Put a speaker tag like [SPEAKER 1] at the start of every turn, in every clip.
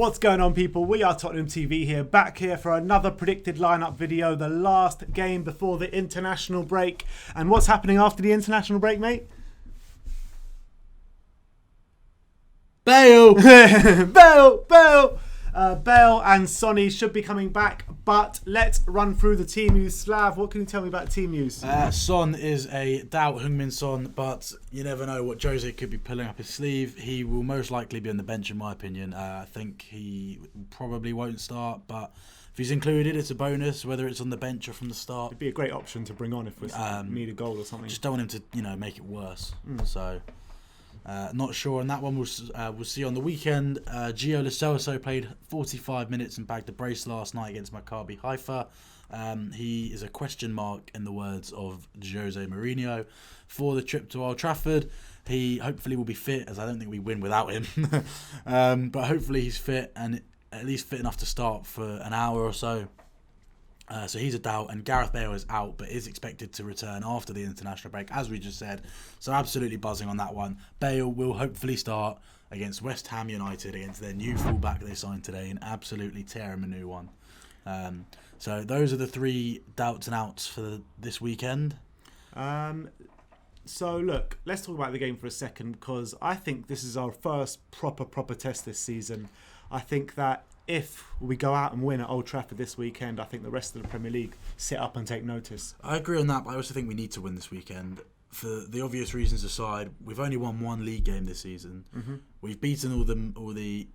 [SPEAKER 1] What's going on, people? We are Tottenham TV here, back here for another predicted lineup video, the last game before the international break. And what's happening after the international break, mate?
[SPEAKER 2] Bale!
[SPEAKER 1] Bale and Sonny should be coming back, but let's run through the team news. Slav, what can you tell me about team news?
[SPEAKER 2] Son is a doubt, Heung-min Son, but you never know what Jose could be pulling up his sleeve. He will most likely be on the bench, in my opinion. I think he probably won't start, but if he's included, it's a bonus, whether it's on the bench or from the start.
[SPEAKER 1] It'd be a great option to bring on if we need a goal or something.
[SPEAKER 2] Just don't want him to, make it worse. So... not sure on that one. We'll see on the weekend. Gio Lo Celso played 45 minutes and bagged a brace last night against Maccabi Haifa. He is a question mark, in the words of Jose Mourinho, for the trip to Old Trafford. He hopefully will be fit, as I don't think we win without him. But hopefully he's fit, and at least fit enough to start for an hour or so. So he's a doubt, and Gareth Bale is out, but is expected to return after the international break, as we just said. So absolutely buzzing on that one. Bale will hopefully start against West Ham United, against their new fullback they signed today, and absolutely tear him a new one. So those are the three doubts and outs for this weekend.
[SPEAKER 1] So look, let's talk about the game for a second, because I think this is our first proper test this season. I think that if we go out and win at Old Trafford this weekend, I think the rest of the Premier League sit up and take notice.
[SPEAKER 2] I agree on that, but I also think we need to win this weekend. For the obvious reasons aside, we've only won one league game this season. Mm-hmm. We've beaten all the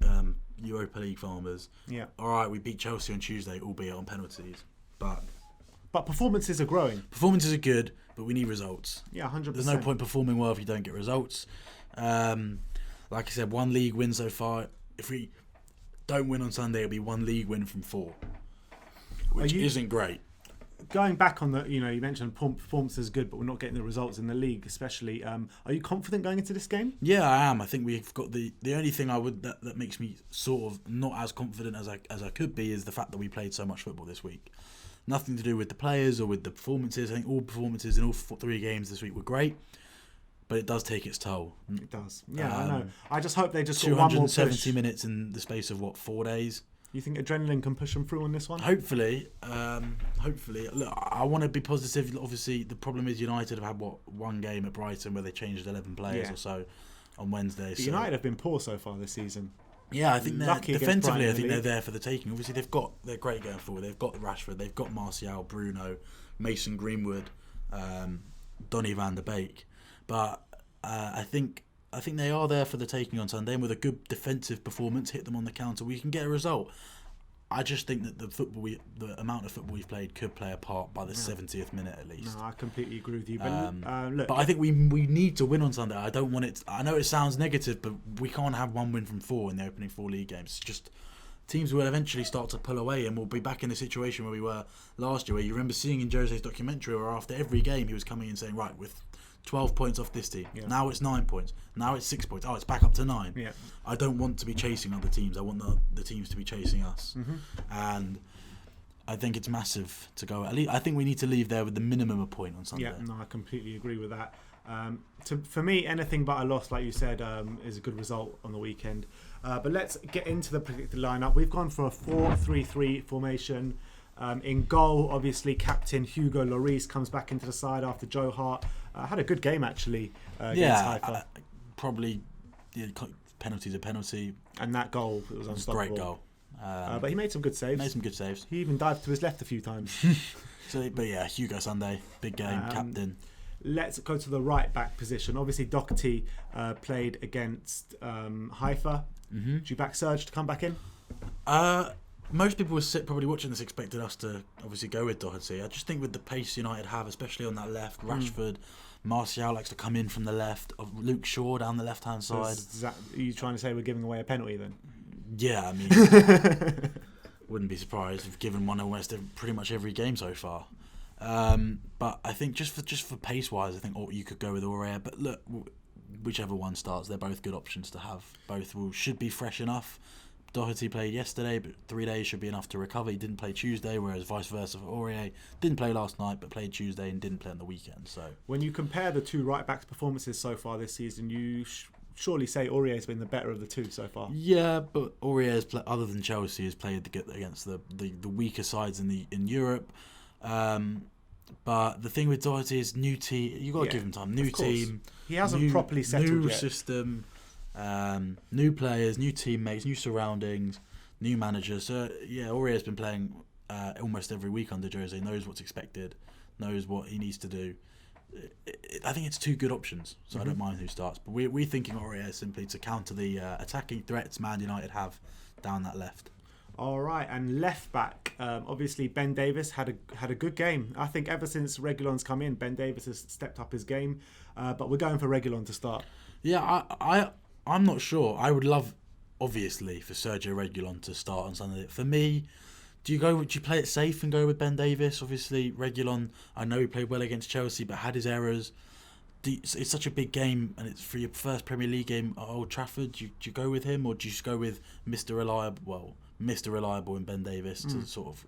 [SPEAKER 2] Europa League farmers.
[SPEAKER 1] Yeah.
[SPEAKER 2] All right, we beat Chelsea on Tuesday, albeit on penalties. But
[SPEAKER 1] performances are growing.
[SPEAKER 2] Performances are good, but we need results.
[SPEAKER 1] Yeah, 100%.
[SPEAKER 2] There's no point performing well if you don't get results. Like I said, one league win so far. If we don't win on Sunday, it'll be one league win from 4, which isn't great.
[SPEAKER 1] Going back on the, you mentioned performance is good, but we're not getting the results in the league, especially. Are you confident going into this game?
[SPEAKER 2] Yeah, I am. I think we've got the only thing that makes me sort of not as confident as I could be is the fact that we played so much football this week. Nothing to do with the players or with the performances. I think all performances in all 3 games this week were great. But it does take its toll.
[SPEAKER 1] It does. Yeah, I know. I just hope they just got one more push.
[SPEAKER 2] 270 minutes in the space of, 4 days?
[SPEAKER 1] You think adrenaline can push them through on this one?
[SPEAKER 2] Hopefully. Look, I want to be positive. Obviously, the problem is United have had, one game at Brighton where they changed 11 players or so on Wednesday.
[SPEAKER 1] But United have been poor so far this season.
[SPEAKER 2] Yeah, I think defensively, I think they're there for the taking. Obviously, they're great going forward. They've got Rashford, they've got Martial, Bruno, Mason Greenwood, Donny van der Beek. But I think they are there for the taking on Sunday, and with a good defensive performance, hit them on the counter, we can get a result. I just think that the amount of football we've played could play a part by the 70th minute at least.
[SPEAKER 1] No, I completely agree with you. But look,
[SPEAKER 2] but I think we need to win on Sunday. I don't want it. I know it sounds negative, but we can't have one win from 4 in the opening 4 league games. Just teams will eventually start to pull away, and we'll be back in the situation where we were last year, where you remember seeing in Jose's documentary, where after every game he was coming in saying, right, with 12 points off this team. Yeah. Now it's 9 points. Now it's 6 points. Oh, it's back up to 9. Yeah. I don't want to be chasing other teams. I want the teams to be chasing us. Mm-hmm. And I think it's massive to go. At least I think we need to leave there with the minimum of point on Sunday.
[SPEAKER 1] Yeah, no, I completely agree with that. For me, anything but a loss, like you said, is a good result on the weekend. But let's get into the predicted lineup. We've gone for a 4-3-3 formation. In goal, obviously, captain Hugo Lloris comes back into the side after Joe Hart had a good game, actually, against Haifa.
[SPEAKER 2] Probably penalty's a penalty.
[SPEAKER 1] And that goal, it was unstoppable.
[SPEAKER 2] Great goal.
[SPEAKER 1] But he made some good saves. He even dived to his left a few times.
[SPEAKER 2] But yeah, Hugo Sunday, big game, captain.
[SPEAKER 1] Let's go to the right back position. Obviously, Doherty played against Haifa. Mm-hmm. Do you back Serge to come back in?
[SPEAKER 2] Most people were probably watching this expected us to obviously go with Doherty. I just think with the pace United have, especially on that left, Rashford, Martial likes to come in from the left, Luke Shaw down the left-hand side.
[SPEAKER 1] Are you trying to say we're giving away a penalty then?
[SPEAKER 2] Yeah, I mean, wouldn't be surprised if we've given one almost pretty much every game so far. But I think just for pace-wise, I think you could go with Aurier. But look, whichever one starts, they're both good options to have. Both should be fresh enough. Doherty played yesterday, but 3 days should be enough to recover. He didn't play Tuesday, whereas vice versa for Aurier. Didn't play last night, but played Tuesday and didn't play on the weekend. So
[SPEAKER 1] when you compare the two right-backs' performances so far this season, you surely say Aurier's been the better of the two so far.
[SPEAKER 2] Yeah, but Aurier's other than Chelsea has played against the weaker sides in Europe. But the thing with Doherty is new team. You got to give him time. New team.
[SPEAKER 1] He hasn't properly settled
[SPEAKER 2] new
[SPEAKER 1] yet.
[SPEAKER 2] System, new players, new teammates, new surroundings, new manager. So yeah, Aurier's been playing almost every week under Jose. Knows what's expected. Knows what he needs to do. I think it's two good options, so I don't mind who starts. But we're thinking Aurier simply to counter the attacking threats Man United have down that left.
[SPEAKER 1] All right, and left back, obviously Ben Davies had a good game. I think ever since Reguilon's come in, Ben Davies has stepped up his game. But we're going for Reguilon to start.
[SPEAKER 2] Yeah, I'm not sure. I would love, obviously, for Sergio Reguilon to start on Sunday. For me, do you play it safe and go with Ben Davies? Obviously, Reguilon, I know he played well against Chelsea, but had his errors. It's such a big game, and it's for your first Premier League game at Old Trafford. Do you go with him, or do you just go with Mr. Reliable in Ben Davies to sort of,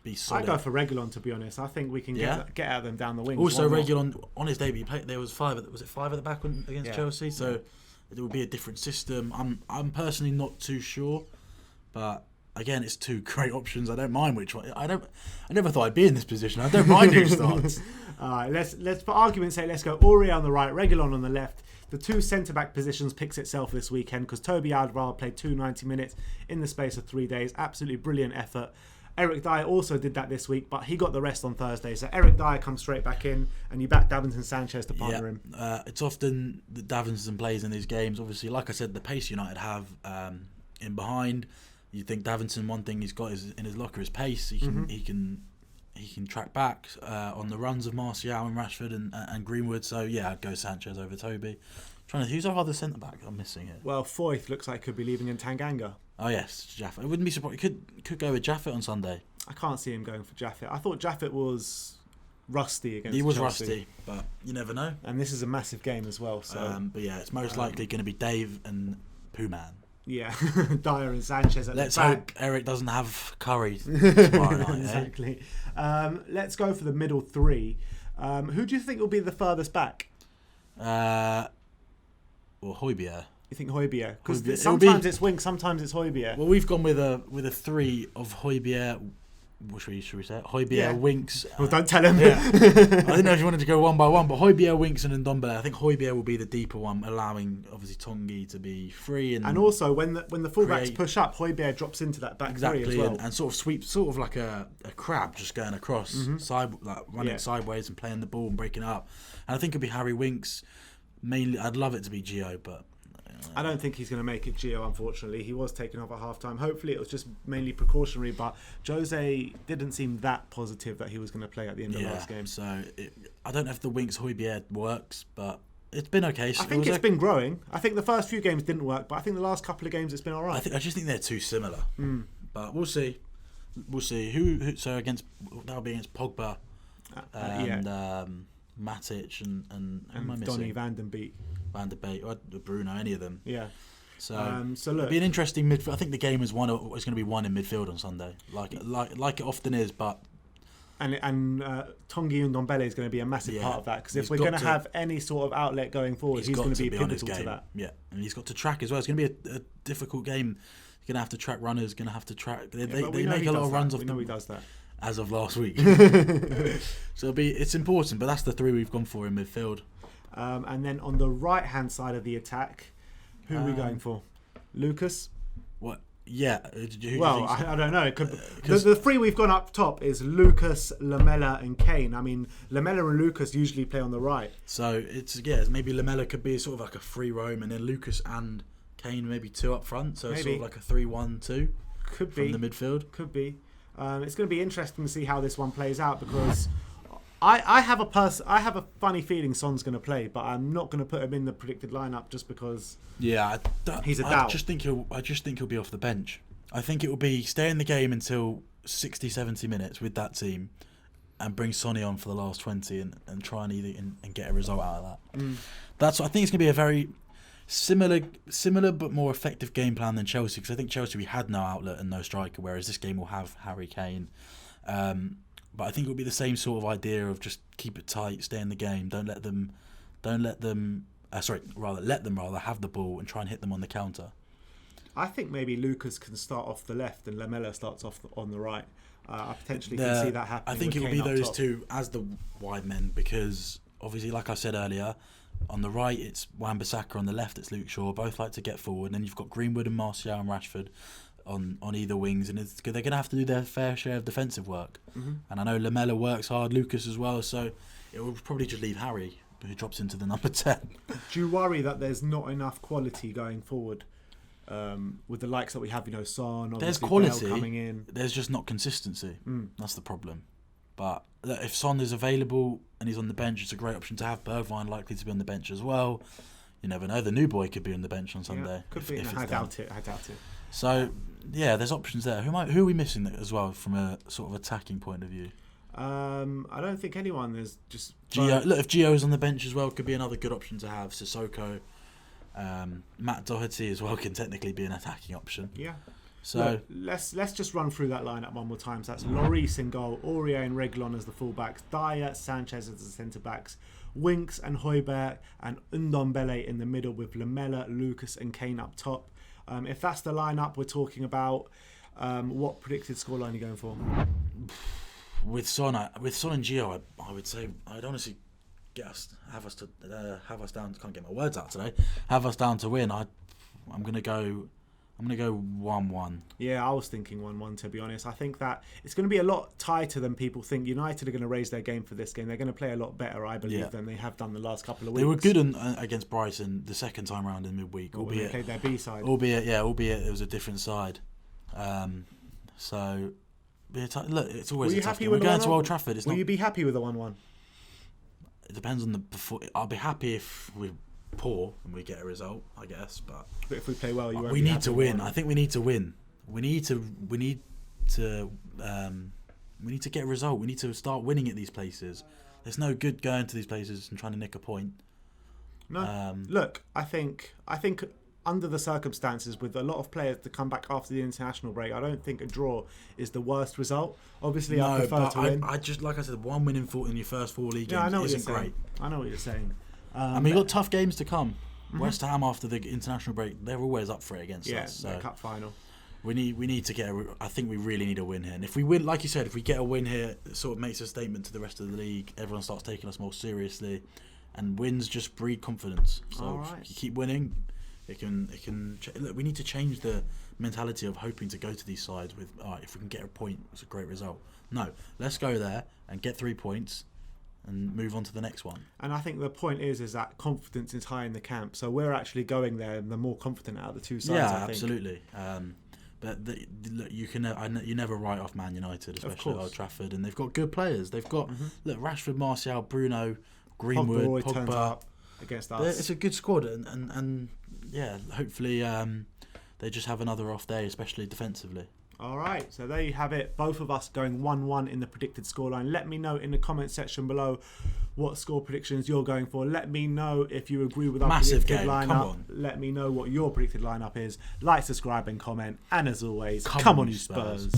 [SPEAKER 2] be solid?
[SPEAKER 1] I go for Reguilon, to be honest. I think we can get at them down the wings.
[SPEAKER 2] Also, Reguilon on his debut, there was five at the back against Chelsea, so it would be a different system. I'm personally not too sure, but again, it's two great options. I don't mind which one. I never thought I'd be in this position. I don't mind who starts.
[SPEAKER 1] All right, let's for argument's sake, let's go Aurier on the right, Reguilon on the left. The two centre-back positions picks itself this weekend because Toby Alderweireld played 290 minutes in the space of 3 days. Absolutely brilliant effort. Eric Dyer also did that this week, but he got the rest on Thursday. So Eric Dyer comes straight back in, and you back Davinson Sanchez to partner him.
[SPEAKER 2] It's often that Davinson plays in these games. Obviously, like I said, the pace United have in behind. You think Davinson, one thing he's got is in his locker is pace. He can track back on the runs of Martial and Rashford and Greenwood. So yeah, I'd go Sanchez over Toby. Who's our other centre back? I'm missing it.
[SPEAKER 1] Well, Foyth looks like could be leaving in Tanganga.
[SPEAKER 2] Oh yes, Jaffet. I wouldn't be surprised. Could go with Jaffet on Sunday.
[SPEAKER 1] I can't see him going for Jaffet. I thought Jaffet was rusty against Chelsea.
[SPEAKER 2] He was rusty, but you never know.
[SPEAKER 1] And this is a massive game as well. So,
[SPEAKER 2] but yeah, it's most likely going to be Dave and Poohman.
[SPEAKER 1] Yeah, Dyer and Sanchez at
[SPEAKER 2] Let's
[SPEAKER 1] the back.
[SPEAKER 2] hope Eric doesn't have Curry tomorrow night.
[SPEAKER 1] Exactly. Let's go for the middle three. Who do you think will be the furthest back?
[SPEAKER 2] Well, Højbjerg.
[SPEAKER 1] You think Højbjerg? Because sometimes it's Wink, sometimes it's Højbjerg.
[SPEAKER 2] Well, we've gone with a three of Højbjerg. What should we say? Højbjerg, Winks.
[SPEAKER 1] Well, don't tell him.
[SPEAKER 2] Yeah. I didn't know if you wanted to go one by one, but Højbjerg, Winks, and Ndombele. I think Højbjerg will be the deeper one, allowing obviously Tongi to be free and
[SPEAKER 1] also when the fullbacks push up, Højbjerg drops into that back three as well,
[SPEAKER 2] and sort of sweeps, sort of like a crab, just going across running sideways and playing the ball and breaking it up. And I think it'll be Harry Winks. Mainly, I'd love it to be Gio, but
[SPEAKER 1] I don't think he's going to make it, Gio, unfortunately. He was taken off at half-time. Hopefully it was just mainly precautionary, but Jose didn't seem that positive that he was going to play at the end of last game.
[SPEAKER 2] So I don't know if the Winks Højbjerg works, but it's been okay.
[SPEAKER 1] I think it's been growing. I think the first few games didn't work, but I think the last couple of games it's been all right.
[SPEAKER 2] I just think they're too similar. But we'll see. We'll see. Who so that'll be against Pogba and Matic and
[SPEAKER 1] Donny Van Den Beek.
[SPEAKER 2] Van der Beek or Bruno, any of them.
[SPEAKER 1] Yeah.
[SPEAKER 2] So
[SPEAKER 1] look,
[SPEAKER 2] it'll be an interesting midfield. I think the game is going to be won in midfield on Sunday, like it often is. But
[SPEAKER 1] Tongi and Ndombele is going to be a massive part of that, because if we're going to have any sort of outlet going forward, he's going to be pivotal to that.
[SPEAKER 2] Yeah, and he's got to track as well. It's going to be a difficult game. He's going to have to track runners. Going to have to track. They make a lot of runs off.
[SPEAKER 1] We know he does that.
[SPEAKER 2] As of last week. So it's important, but that's the three we've gone for in midfield.
[SPEAKER 1] And then on the right-hand side of the attack, who are we going for? Lucas?
[SPEAKER 2] What? Yeah.
[SPEAKER 1] I don't know. The three we've gone up top is Lucas, Lamela and Kane. I mean, Lamela and Lucas usually play on the right.
[SPEAKER 2] So maybe Lamela could be sort of like a free roam, and then Lucas and Kane maybe two up front. So maybe. Sort of like a 3-1-2
[SPEAKER 1] could be
[SPEAKER 2] from the midfield.
[SPEAKER 1] Could be. It's going to be interesting to see how this one plays out, because I have a funny feeling Son's going to play, but I'm not going to put him in the predicted lineup just because he's a doubt.
[SPEAKER 2] I just think he'll be off the bench. I think it will be stay in the game until 60-70 minutes with that team, and bring Sonny on for the last 20 and try and get a result out of that. I think it's going to be a very similar but more effective game plan than Chelsea, because I think Chelsea we had no outlet and no striker, whereas this game will have Harry Kane. But I think it'll be the same sort of idea of just keep it tight, stay in the game, don't let them let them have the ball and try and hit them on the counter.
[SPEAKER 1] I think maybe Lucas can start off the left and Lamela starts off on the right. I potentially can see that happening.
[SPEAKER 2] I think it will be
[SPEAKER 1] Kane up
[SPEAKER 2] those
[SPEAKER 1] top.
[SPEAKER 2] two as the wide men, because obviously, like I said earlier, on the right it's Wan-Bissaka, on the left it's Luke Shaw. Both like to get forward, and then you've got Greenwood and Martial and Rashford on either wings, and they're going to have to do their fair share of defensive work. And I know Lamela works hard, Lucas as well, so it will probably just leave Harry, who drops into the number 10.
[SPEAKER 1] Do you worry that there's not enough quality going forward? With the likes that we have, Son,
[SPEAKER 2] there's
[SPEAKER 1] obviously
[SPEAKER 2] quality,
[SPEAKER 1] Bale coming in.
[SPEAKER 2] There's just not consistency. That's the problem. But look, if Son is available and he's on the bench, it's a great option to have. Bergwijn likely to be on the bench as well. You never know. The new boy could be on the bench on Sunday.
[SPEAKER 1] Yeah, could be. I doubt it.
[SPEAKER 2] So yeah, there's options there. Who are we missing as well from a sort of attacking point of view?
[SPEAKER 1] I don't think anyone. There's just
[SPEAKER 2] Gio. Look, if Gio's on the bench as well, could be another good option to have. Sissoko. Matt Doherty as well can technically be an attacking option.
[SPEAKER 1] Yeah.
[SPEAKER 2] So
[SPEAKER 1] look, let's just run through that lineup one more time. So that's Lloris in goal, Aurier and Reguilon as the fullbacks, Dyer, Sanchez as the centre backs, Winks and Højbjerg and Ndombele in the middle with Lamela, Lucas and Kane up top. If that's the lineup we're talking about, what predicted scoreline are you going for?
[SPEAKER 2] With Son and Gio, I would say I'd honestly have us down. Can't get my words out today. Have us down to win. I'm gonna go 1-1.
[SPEAKER 1] Yeah, I was thinking 1-1 to be honest. I think that it's going to be a lot tighter than people think. United are going to raise their game for this game. They're going to play a lot better, I believe, than they have done the last couple of weeks.
[SPEAKER 2] They were good against Brighton the second time round in midweek, albeit
[SPEAKER 1] they played their B side.
[SPEAKER 2] Albeit it was a different side. So look, it's always a tough game. We're going to Old Trafford.
[SPEAKER 1] Will you be happy with the 1-1?
[SPEAKER 2] It depends on I'll be happy if we're poor and we get a result, I guess. But
[SPEAKER 1] if we play well,
[SPEAKER 2] we need to win. I think we need to win. We need to get a result. We need to start winning at these places. There's no good going to these places and trying to nick a point.
[SPEAKER 1] No. Look, I think under the circumstances, with a lot of players to come back after the international break, I don't think a draw is the worst result. Obviously, I prefer to win.
[SPEAKER 2] I just, like I said, one win in your first 4 league games isn't great.
[SPEAKER 1] I know what you're saying.
[SPEAKER 2] You've got tough games to come. West Ham after the international break, they're always up for it against us.
[SPEAKER 1] So cup final.
[SPEAKER 2] We need to get. I think we really need a win here. And if we win, like you said, if we get a win here, it sort of makes a statement to the rest of the league. Everyone starts taking us more seriously, and wins just breed confidence. So if you keep winning, it can. Look, we need to change the mentality of hoping to go to these sides with. All right, if we can get a point, it's a great result. No, let's go there and get 3 points and move on to the next one.
[SPEAKER 1] And I think the point is that confidence is high in the camp. So we're actually going there and the more confident out of the two sides.
[SPEAKER 2] Yeah,
[SPEAKER 1] I think.
[SPEAKER 2] Absolutely. But look, you never write off Man United, especially at Old Trafford, and they've got good players. They've got look, Rashford, Martial, Bruno, Greenwood,
[SPEAKER 1] Pogba turns up against us.
[SPEAKER 2] It's a good squad, and yeah, hopefully they just have another off day, especially defensively.
[SPEAKER 1] All right, so there you have it. Both of us going 1-1 in the predicted scoreline. Let me know in the comment section below what score predictions you're going for. Let me know if you agree with our predicted lineup.
[SPEAKER 2] Come on.
[SPEAKER 1] Let me know what your predicted lineup is. Like, subscribe, and comment. And as always, come on, you Spurs.